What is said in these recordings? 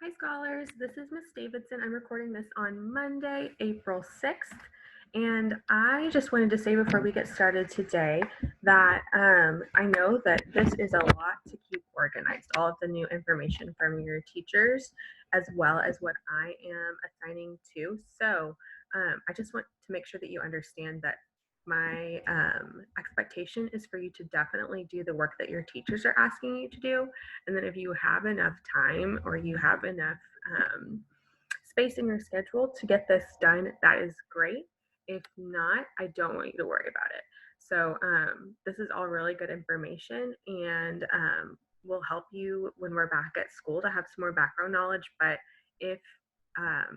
Hi scholars, this is Miss Davidson. I'm recording this on Monday, April 6th. And I just wanted to say before we get started today that I know that this is a lot to keep organized, all of the new information from your teachers, as well as what I am assigning to. So I just want to make sure that you understand that my expectation is for you to definitely do the work that your teachers are asking you to do. And then if you have enough time or you have enough space in your schedule to get this done, that is great. If not, I don't want you to worry about it. So this is all really good information and will help you when we're back at school to have some more background knowledge. But if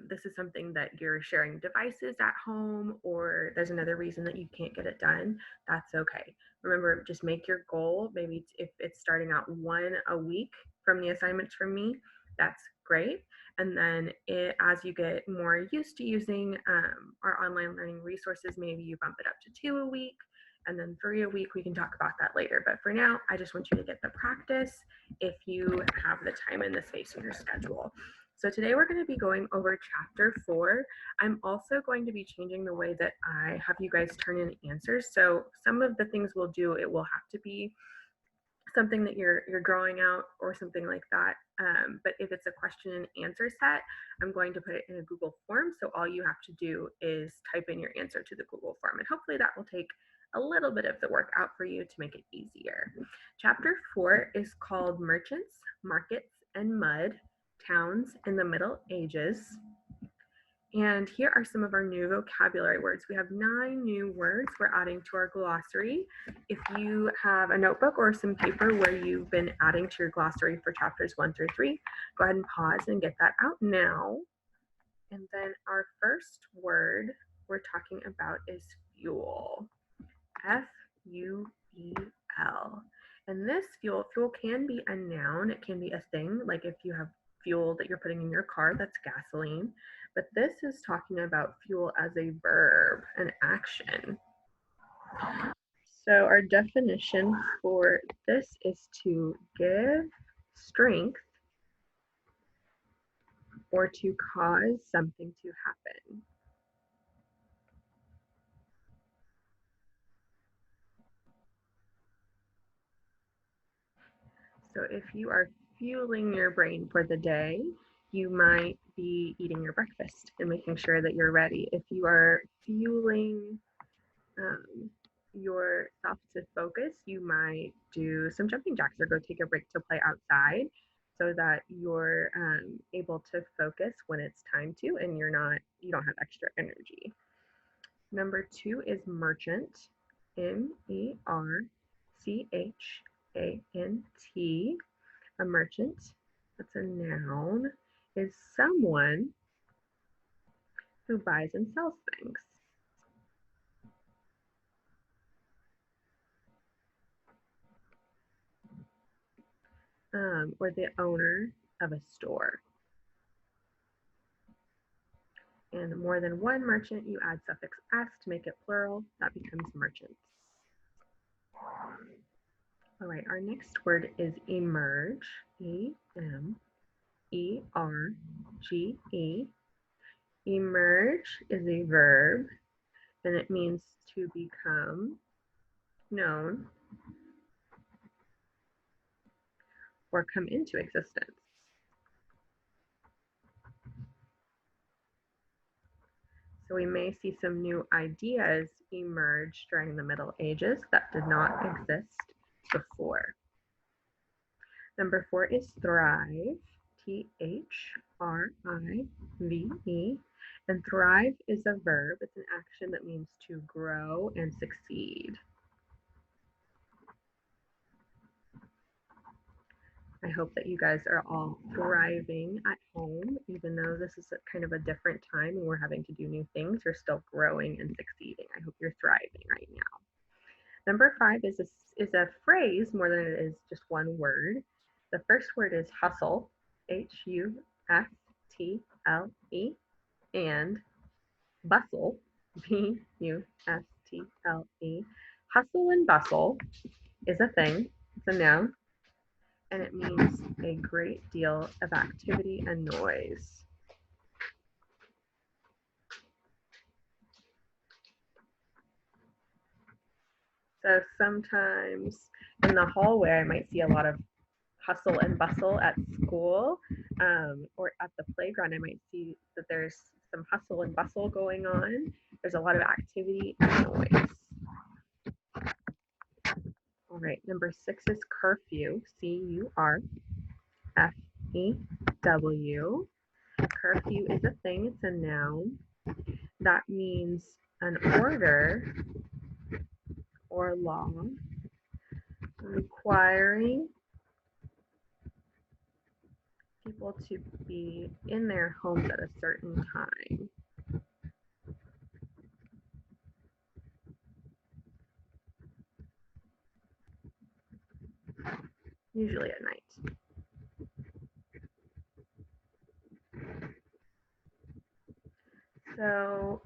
this is something that you're sharing devices at home or there's another reason that you can't get it done, that's okay. Remember, just make your goal. Maybe if it's starting out one a week from the assignments from me, that's great. And then as you get more used to using our online learning resources, maybe you bump it up to 2 a week and then 3 a week. We can talk about that later. But for now, I just want you to get the practice if you have the time and the space in your schedule. So today we're going to be going over chapter 4. I'm also going to be changing the way that I have you guys turn in answers. So some of the things we'll do, it will have to be something that you're drawing out or something like that. But if it's a question and answer set, I'm going to put it in a Google form. So all you have to do is type in your answer to the Google form. And hopefully that will take a little bit of the work out for you to make it easier. Chapter 4 is called Merchants, Markets, and Mud, Towns in the Middle Ages. And here are some of our new vocabulary words. We have 9 new words we're adding to our glossary. If you have a notebook or some paper where you've been adding to your glossary for chapters 1 through 3, go ahead and pause and get that out now. And then our first word we're talking about is fuel. F-U-E-L. And this fuel can be a noun. It can be a thing, like if you have fuel that you're putting in your car, that's gasoline. But this is talking about fuel as a verb, an action. So our definition for this is to give strength or to cause something to happen. So if you are fueling your brain for the day, you might be eating your breakfast and making sure that you're ready. If you are fueling yourself to focus, you might do some jumping jacks or go take a break to play outside so that you're able to focus when it's time to and you don't have extra energy. Number 2 is merchant, M-E-R-C-H-A-N-T. A merchant, that's a noun, is someone who buys and sells things. Or the owner of a store. And more than one merchant, you add suffix s to make it plural. That becomes merchants. All right, our next word is emerge, E-M-E-R-G-E. Emerge is a verb, and it means to become known or come into existence. So we may see some new ideas emerge during the Middle Ages that did not exist before. Number 4 is thrive, T-H-R-I-V-E. And thrive is a verb. It's an action that means to grow and succeed. I hope that you guys are all thriving at home, even though this is kind of a different time and we're having to do new things. You're still growing and succeeding. I hope you're thriving right now. Number 5 is a phrase more than it is just one word. The first word is hustle, H-U-S-T-L-E, and bustle, B-U-S-T-L-E. Hustle and bustle is a thing. It's a noun. And it means a great deal of activity and noise. So sometimes in the hallway, I might see a lot of hustle and bustle at school, or at the playground. I might see that there's some hustle and bustle going on. There's a lot of activity and noise. All right, number 6 is curfew, C-U-R-F-E-W. Curfew is a thing, it's a noun. That means an order or law requiring people to be in their homes at a certain time. Usually at night. So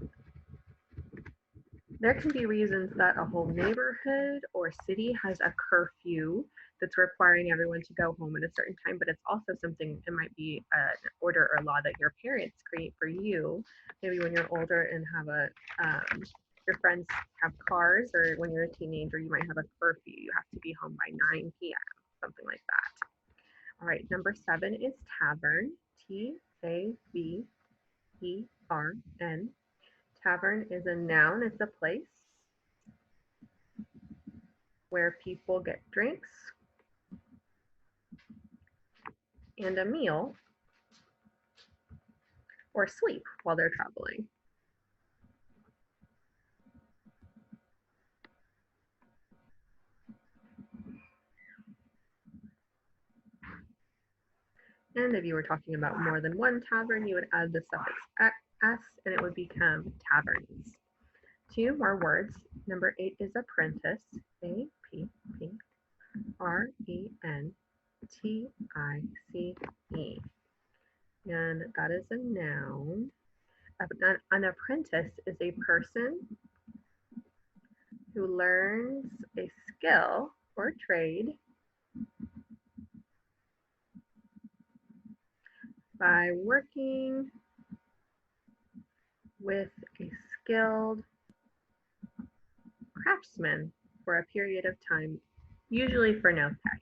there can be reasons that a whole neighborhood or city has a curfew that's requiring everyone to go home at a certain time, but it's also something, it might be an order or law that your parents create for you. Maybe when you're older and have your friends have cars, or when you're a teenager, you might have a curfew. You have to be home by 9 p.m., something like that. All right, number 7 is tavern, T-A-V-E-R-N. Tavern is a noun, it's a place where people get drinks and a meal or sleep while they're traveling. And if you were talking about more than one tavern, you would add the suffix s and it would become taverns. 2 more words. Number 8 is apprentice, A-P-P-R-E-N-T-I-C-E. And that is a noun. An apprentice is a person who learns a skill or trade by working with a skilled craftsman for a period of time, usually for no pay.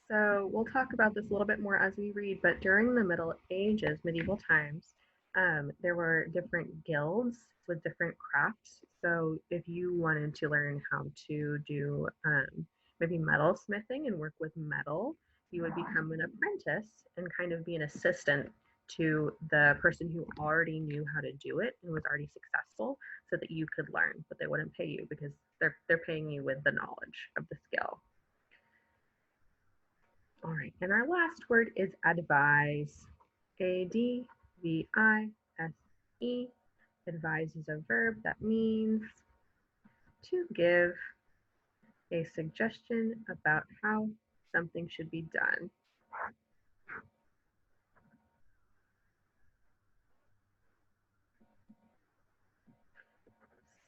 So we'll talk about this a little bit more as we read, but during the Middle Ages, medieval times, there were different guilds with different crafts. So if you wanted to learn how to do maybe metal smithing and work with metal, you would become an apprentice and kind of be an assistant to the person who already knew how to do it and was already successful, so that you could learn, but they wouldn't pay you because they're paying you with the knowledge of the skill. All right, and our last word is advise. A-D-V-I-S-E. Advise is a verb that means to give a suggestion about how something should be done.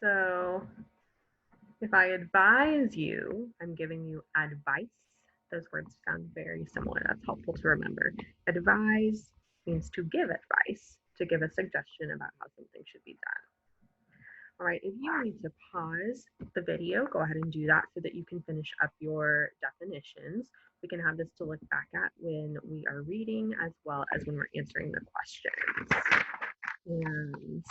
So if I advise you, I'm giving you advice. Those words sound very similar. That's helpful to remember. Advise means to give advice, to give a suggestion about how something should be done. All right, if you need to pause the video, go ahead and do that so that you can finish up your definitions. We can have this to look back at when we are reading, as well as when we're answering the questions. And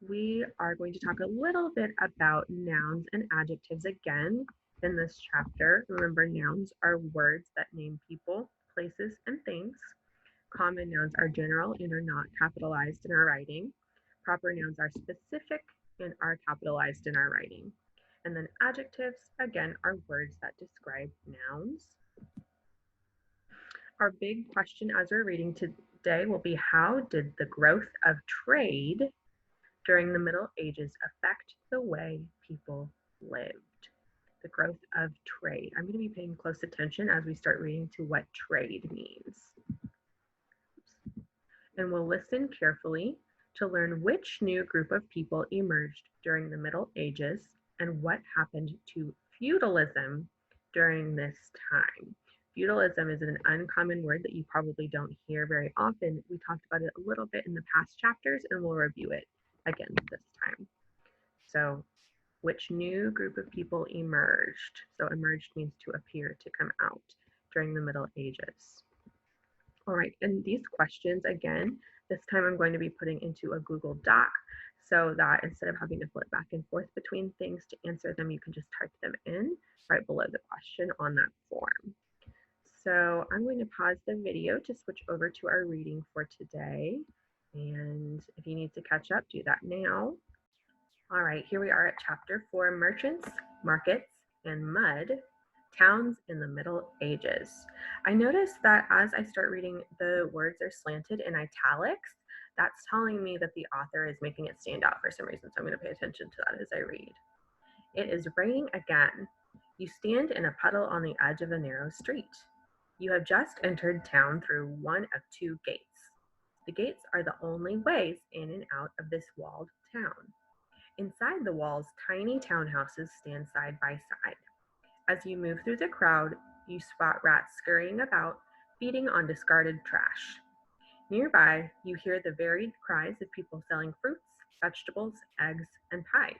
we are going to talk a little bit about nouns and adjectives again in this chapter. Remember, nouns are words that name people, places, and things. Common nouns are general and are not capitalized in our writing. Proper nouns are specific and are capitalized in our writing. And then adjectives, again, are words that describe nouns. Our big question as we're reading today will be, how did the growth of trade during the Middle Ages affect the way people lived? The growth of trade. I'm going to be paying close attention as we start reading to what trade means. And we'll listen carefully to learn which new group of people emerged during the Middle Ages and what happened to feudalism during this time. Feudalism is an uncommon word that you probably don't hear very often. We talked about it a little bit in the past chapters, and we'll review it again this time. So, which new group of people emerged? So, emerged means to appear, to come out during the Middle Ages. All right, and these questions, again, this time I'm going to be putting into a Google Doc so that instead of having to flip back and forth between things to answer them, you can just type them in right below the question on that form. So I'm going to pause the video to switch over to our reading for today. And if you need to catch up, do that now. All right, here we are at chapter 4, Merchants, Markets, and Mud, Towns in the Middle Ages. I noticed that as I start reading, the words are slanted in italics. That's telling me that the author is making it stand out for some reason, so I'm going to pay attention to that as I read. It is raining again. You stand in a puddle on the edge of a narrow street. You have just entered town through one of 2 gates. The gates are the only ways in and out of this walled town. Inside the walls, tiny townhouses stand side by side. As you move through the crowd, you spot rats scurrying about, feeding on discarded trash. Nearby, you hear the varied cries of people selling fruits, vegetables, eggs, and pies.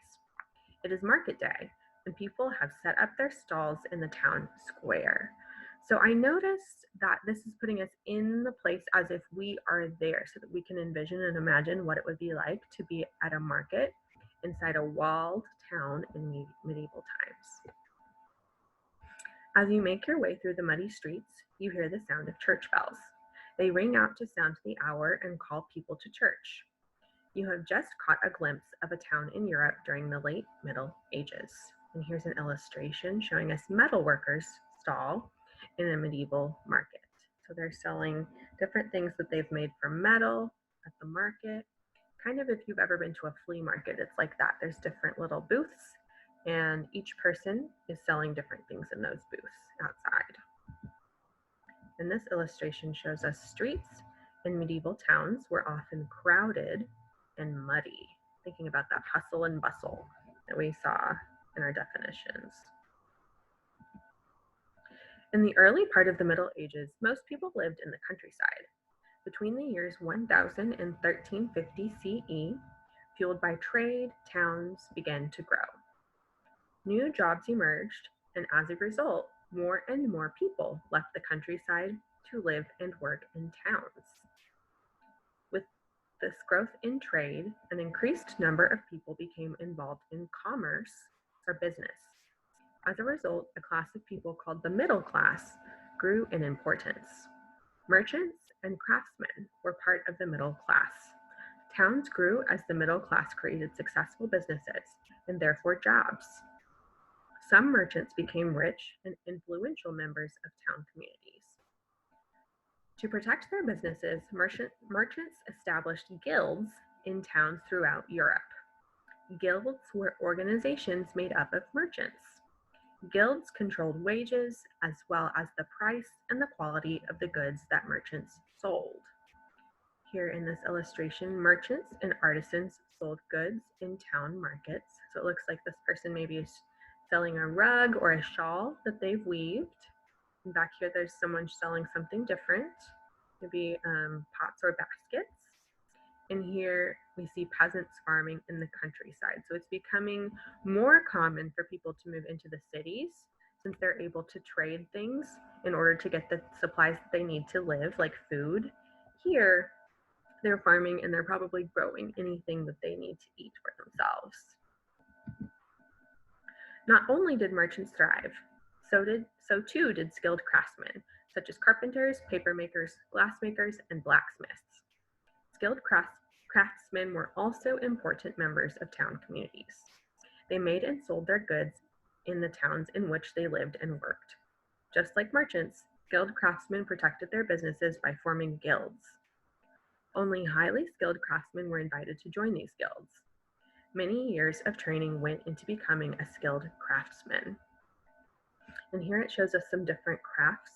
It is market day, and people have set up their stalls in the town square. So I noticed that this is putting us in the place as if we are there so that we can envision and imagine what it would be like to be at a market inside a walled town in medieval times. As you make your way through the muddy streets, you hear the sound of church bells. They ring out to sound the hour and call people to church. You have just caught a glimpse of a town in Europe during the late Middle Ages. And here's an illustration showing us metalworkers' stall in a medieval market. So they're selling different things that they've made from metal at the market. Kind of if you've ever been to a flea market, it's like that. There's different little booths, and each person is selling different things in those booths outside. And this illustration shows us streets in medieval towns were often crowded and muddy, thinking about that hustle and bustle that we saw in our definitions. In the early part of the Middle Ages, most people lived in the countryside. Between the years 1000 and 1350 CE, fueled by trade, towns began to grow. New jobs emerged, and as a result, more and more people left the countryside to live and work in towns. With this growth in trade, an increased number of people became involved in commerce or business. As a result, a class of people called the middle class grew in importance. Merchants and craftsmen were part of the middle class. Towns grew as the middle class created successful businesses and therefore jobs. Some merchants became rich and influential members of town communities. To protect their businesses, merchants established guilds in towns throughout Europe. Guilds were organizations made up of merchants. Guilds controlled wages as well as the price and the quality of the goods that merchants sold. Here in this illustration, merchants and artisans sold goods in town markets. So it looks like this person maybe is selling a rug or a shawl that they've weaved. And back here, there's someone selling something different, maybe pots or baskets. And here we see peasants farming in the countryside. So it's becoming more common for people to move into the cities since they're able to trade things in order to get the supplies that they need to live, like food. Here, they're farming and they're probably growing anything that they need to eat for themselves. Not only did merchants thrive, so too did skilled craftsmen, such as carpenters, paper makers, glass makers, and blacksmiths. Skilled craftsmen were also important members of town communities. They made and sold their goods in the towns in which they lived and worked. Just like merchants, skilled craftsmen protected their businesses by forming guilds. Only highly skilled craftsmen were invited to join these guilds. Many years of training went into becoming a skilled craftsman. And here it shows us some different crafts,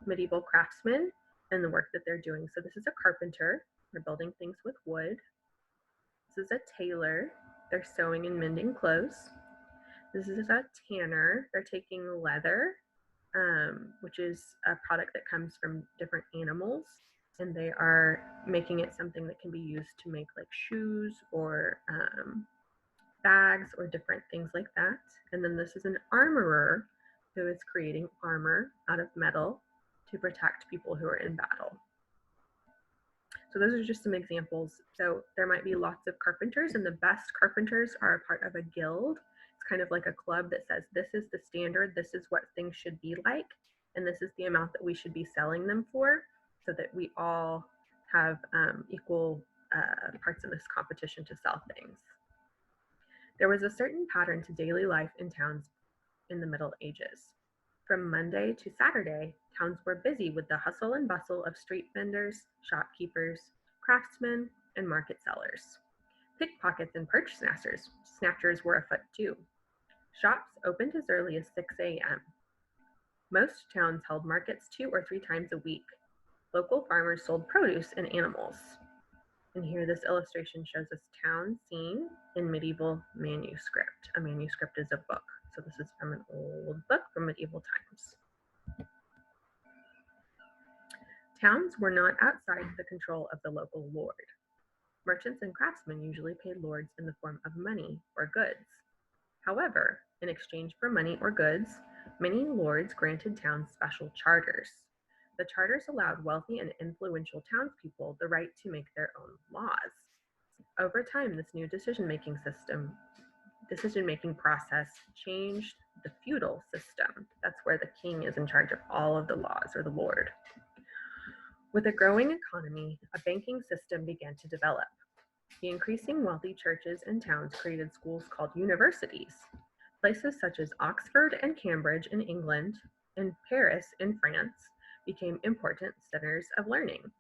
medieval craftsmen, and the work that they're doing. So this is a carpenter. They're building things with wood. This is a tailor. They're sewing and mending clothes. This is a tanner. They're taking leather, which is a product that comes from different animals, and they are making it something that can be used to make like shoes or bags or different things like that. And then this is an armorer who is creating armor out of metal to protect people who are in battle. So those are just some examples. So there might be lots of carpenters, and the best carpenters are a part of a guild. It's kind of like a club that says, this is the standard, this is what things should be like, and this is the amount that we should be selling them for, so that we all have equal parts in this competition to sell things. There was a certain pattern to daily life in towns in the Middle Ages. From Monday to Saturday, towns were busy with the hustle and bustle of street vendors, shopkeepers, craftsmen, and market sellers. Pickpockets and purse snatchers were afoot too. Shops opened as early as 6 a.m. Most towns held markets 2 or 3 times a week. Local farmers sold produce and animals. And here this illustration shows us town scene in medieval manuscript. A manuscript is a book. So this is from an old book from medieval times. Towns were not outside the control of the local lord. Merchants and craftsmen usually paid lords in the form of money or goods. However, in exchange for money or goods, many lords granted towns special charters. The charters allowed wealthy and influential townspeople the right to make their own laws. Over time, this new decision-making process changed the feudal system. That's where the king is in charge of all of the laws, or the lord. With a growing economy, a banking system began to develop. The increasing wealthy churches and towns created schools called universities. Places such as Oxford and Cambridge in England and Paris in France became important centers of learning.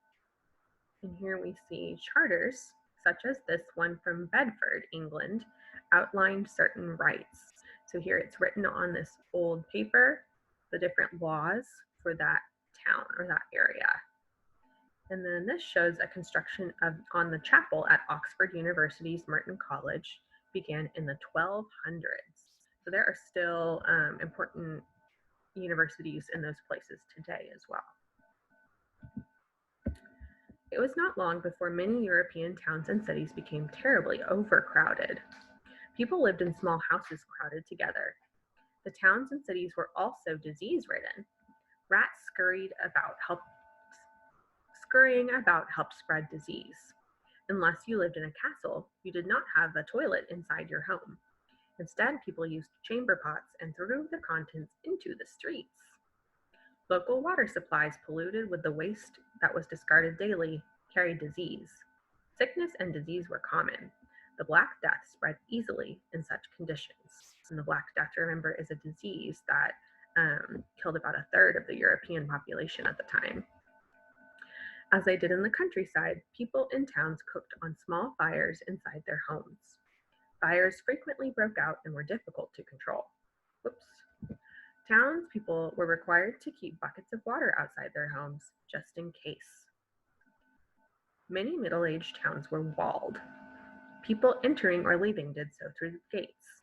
And here we see charters, such as this one from Bedford, England, outlined certain rights. So here it's written on this old paper, the different laws for that town or that area. And then this shows a construction on the chapel at Oxford University's Merton College began in the 1200s. So there are still important universities in those places today as well. It was not long before many European towns and cities became terribly overcrowded. People lived in small houses crowded together. The towns and cities were also disease-ridden. Rats scurrying about helped spread disease. Unless you lived in a castle, you did not have a toilet inside your home. Instead, people used chamber pots and threw the contents into the streets. Local water supplies, polluted with the waste that was discarded daily, carried disease. Sickness and disease were common. The Black Death spread easily in such conditions. And the Black Death, remember, is a disease that killed about 1/3 of the European population at the time. As they did in the countryside, people in towns cooked on small fires inside their homes. Fires frequently broke out and were difficult to control. Whoops. Townspeople were required to keep buckets of water outside their homes, just in case. Many middle-aged towns were walled. People entering or leaving did so through the gates.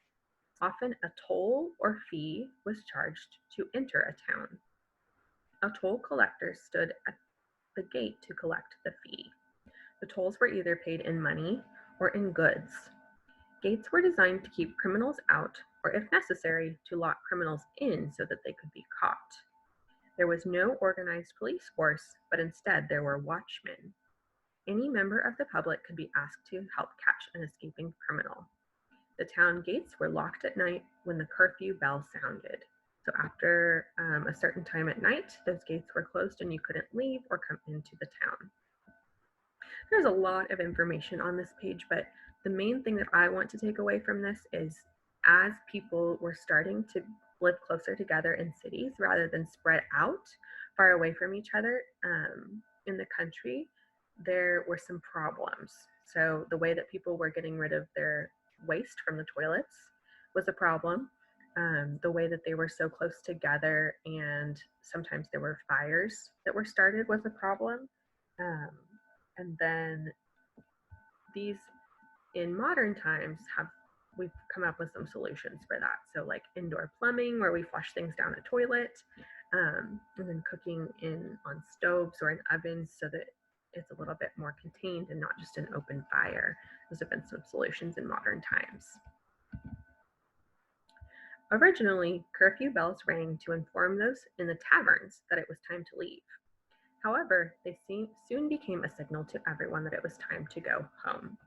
Often a toll or fee was charged to enter a town. A toll collector stood at the gate to collect the fee. The tolls were either paid in money or in goods. Gates were designed to keep criminals out, or if necessary, to lock criminals in so that they could be caught. There was no organized police force, but instead there were watchmen. Any member of the public could be asked to help catch an escaping criminal. The town gates were locked at night when the curfew bell sounded. So after a certain time at night, those gates were closed and you couldn't leave or come into the town. There's a lot of information on this page, but the main thing that I want to take away from this is, as people were starting to live closer together in cities rather than spread out far away from each other in the country, there were some problems. So the way that people were getting rid of their waste from the toilets was a problem. The way that they were so close together and sometimes there were fires that were started was a problem. And then these in modern times we've come up with some solutions for that. So like indoor plumbing where we flush things down a toilet, and then cooking on stoves or in ovens so that it's a little bit more contained and not just an open fire. Those have been some solutions in modern times. Originally, curfew bells rang to inform those in the taverns that it was time to leave. However, they soon became a signal to everyone that it was time to go home.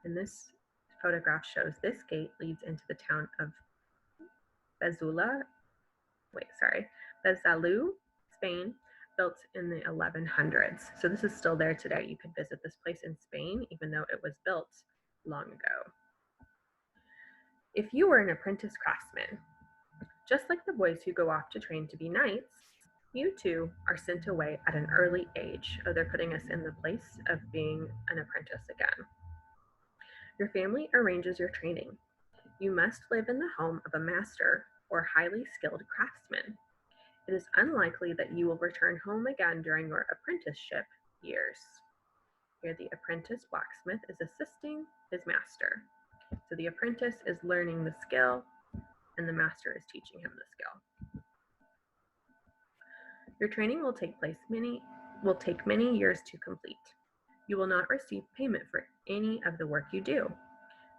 And this photograph shows this gate leads into the town of Besalú, Spain, built in the 1100s. So this is still there today. You could visit this place in Spain, even though it was built long ago. If you were an apprentice craftsman, just like the boys who go off to train to be knights, you too are sent away at an early age. Oh, they're putting us in the place of being an apprentice again. Your family arranges your training. You must live in the home of a master or highly skilled craftsman. It is unlikely that you will return home again during your apprenticeship years. Here, the apprentice blacksmith is assisting his master. So the apprentice is learning the skill, and the master is teaching him the skill. Your training will take many years to complete. You will not receive payment for any of the work you do.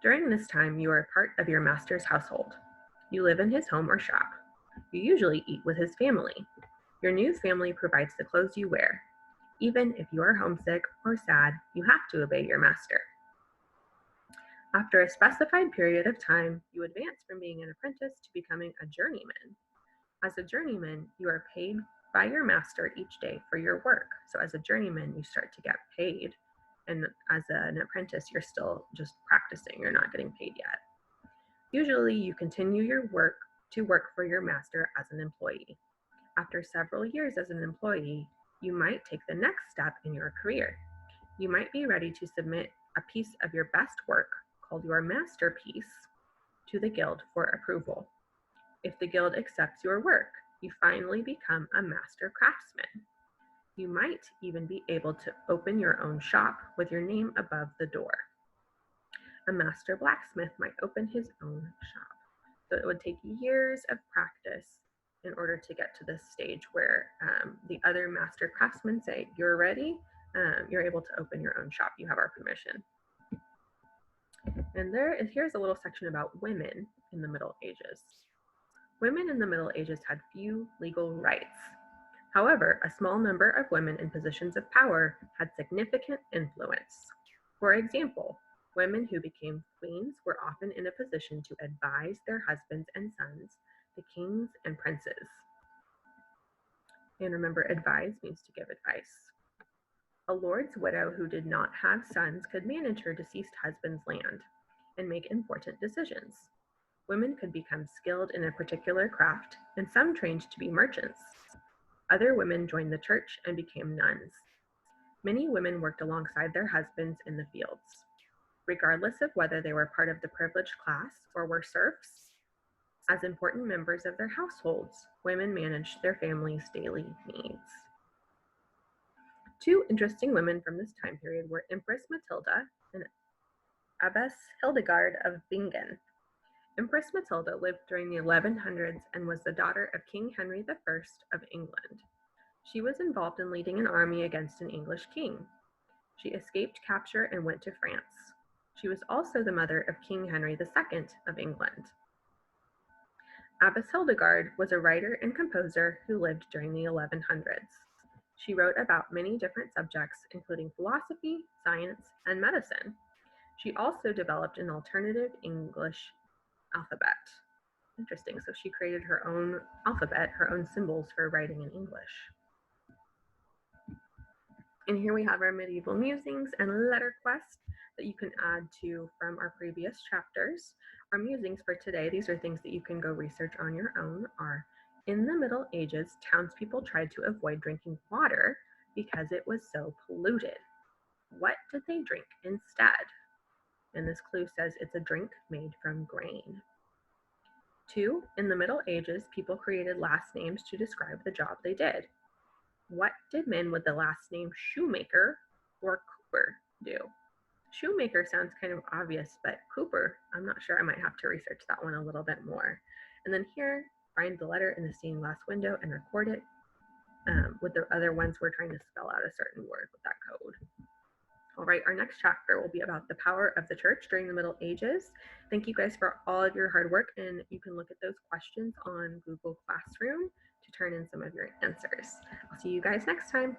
During this time, you are part of your master's household. You live in his home or shop. You usually eat with his family. Your new family provides the clothes you wear. Even if you are homesick or sad, you have to obey your master. After a specified period of time, you advance from being an apprentice to becoming a journeyman. As a journeyman, you are paid by your master each day for your work. So as a journeyman, you start to get paid. And as an apprentice, you're still just practicing. You're not getting paid yet. Usually, you continue your work for your master as an employee. After several years as an employee, you might take the next step in your career. You might be ready to submit a piece of your best work, called your masterpiece, to the guild for approval. If the guild accepts your work, you finally become a master craftsman. You might even be able to open your own shop with your name above the door. A master blacksmith might open his own shop. So it would take years of practice in order to get to this stage where the other master craftsmen say, you're ready, you're able to open your own shop, you have our permission. And here's a little section about women in the Middle Ages. Women in the Middle Ages had few legal rights. However, a small number of women in positions of power had significant influence. For example, women who became queens were often in a position to advise their husbands and sons, the kings and princes. And remember, advise means to give advice. A lord's widow who did not have sons could manage her deceased husband's land and make important decisions. Women could become skilled in a particular craft, and some trained to be merchants. Other women joined the church and became nuns. Many women worked alongside their husbands in the fields. Regardless of whether they were part of the privileged class or were serfs, as important members of their households, women managed their family's daily needs. Two interesting women from this time period were Empress Matilda and Abbess Hildegard of Bingen. Empress Matilda lived during the 1100s and was the daughter of King Henry I of England. She was involved in leading an army against an English king. She escaped capture and went to France. She was also the mother of King Henry II of England. Abbess Hildegard was a writer and composer who lived during the 1100s. She wrote about many different subjects, including philosophy, science, and medicine. She also developed an alternative English alphabet. Interesting. So she created her own alphabet, her own symbols for writing in English. And here we have our medieval musings and letter quest that you can add to from our previous chapters. Our musings for today, these are things that you can go research on your own, are in the Middle Ages, townspeople tried to avoid drinking water because it was so polluted. What did they drink instead? And this clue says it's a drink made from grain. 2, in the Middle Ages, people created last names to describe the job they did. What did men with the last name Shoemaker or Cooper do? Shoemaker sounds kind of obvious, but Cooper, I'm not sure. I might have to research that one a little bit more. And then here, find the letter in the stained glass window and record it. With the other ones, we're trying to spell out a certain word with that code. All right, our next chapter will be about the power of the church during the Middle Ages. Thank you guys for all of your hard work, and you can look at those questions on Google Classroom to turn in some of your answers. I'll see you guys next time.